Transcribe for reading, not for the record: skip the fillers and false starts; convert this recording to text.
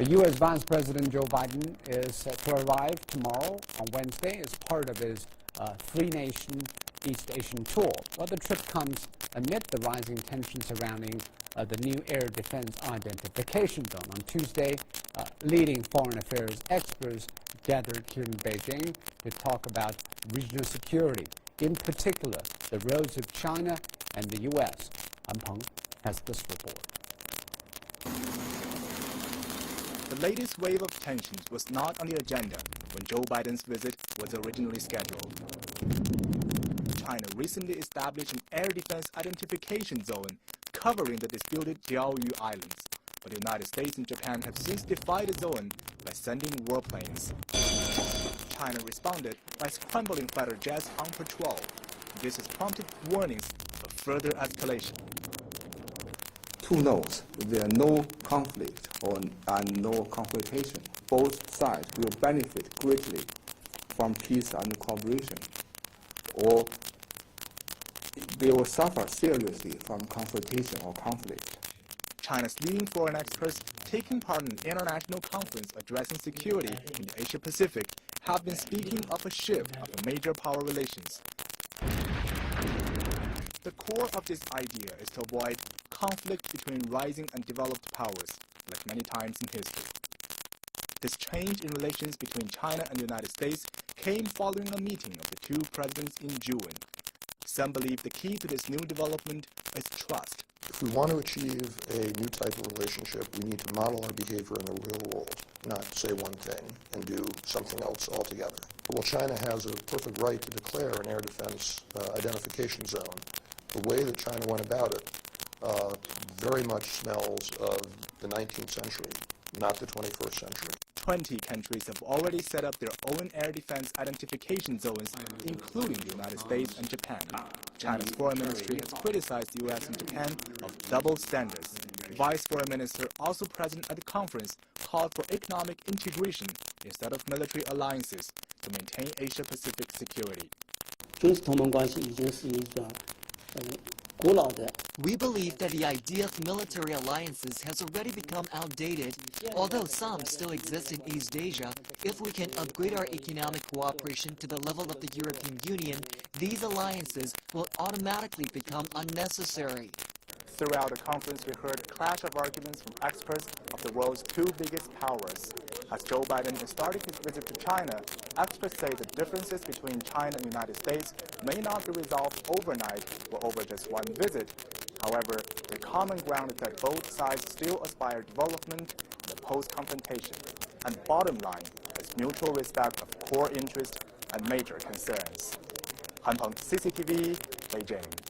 The U.S. Vice President Joe Biden is set to arrive tomorrow on Wednesday as part of his three-nation East Asian tour. Well, the trip comes amid the rising tensions surrounding the new air defense identification zone. On Tuesday, leading foreign affairs experts gathered here in Beijing to talk about regional security, in particular the roles of China and the U.S. Peng has this report. The latest wave of tensions was not on the agenda when Joe Biden's visit was originally scheduled. China recently established an air defense identification zone covering the disputed Diaoyu Islands, but the United States and Japan have since defied the zone by sending warplanes. China responded by scrambling fighter jets on patrol. This has prompted warnings of further escalation. Who knows? There are no conflict and no confrontation. Both sides will benefit greatly from peace and cooperation, or they will suffer seriously from confrontation or conflict. China's leading foreign experts taking part in an international conference addressing security in the Asia-Pacific have been speaking of a shift of the major power relations. The core of this idea is to avoid conflict between rising and developed powers, like many times in history. This change in relations between China and the United States came following a meeting of the two presidents in June. Some believe the key to this new development is trust. If we want to achieve a new type of relationship, we need to model our behavior in the real world, not say one thing and do something else altogether. Well, China has a perfect right to declare an air defense identification zone. The way that China went about it very much smells of the 19th century, not the 21st century. 20 countries have already set up their own air defense identification zones, including the United States and Japan. China's foreign ministry has criticized the U.S. and Japan of double standards. Vice Foreign Minister, also present at the conference, called for economic integration instead of military alliances to maintain Asia-Pacific security. We believe that the idea of military alliances has already become outdated, although some still exist in East Asia. If we can upgrade our economic cooperation to the level of the European Union, these alliances will automatically become unnecessary. Throughout the conference, we heard a clash of arguments from experts of the world's two biggest powers. As Joe Biden is starting his visit to China, experts say the differences between China and the United States may not be resolved overnight or over just one visit. However, the common ground is that both sides still aspire development in the post-confrontation. And bottom line is mutual respect of core interests and major concerns. Han Peng, CCTV, Beijing.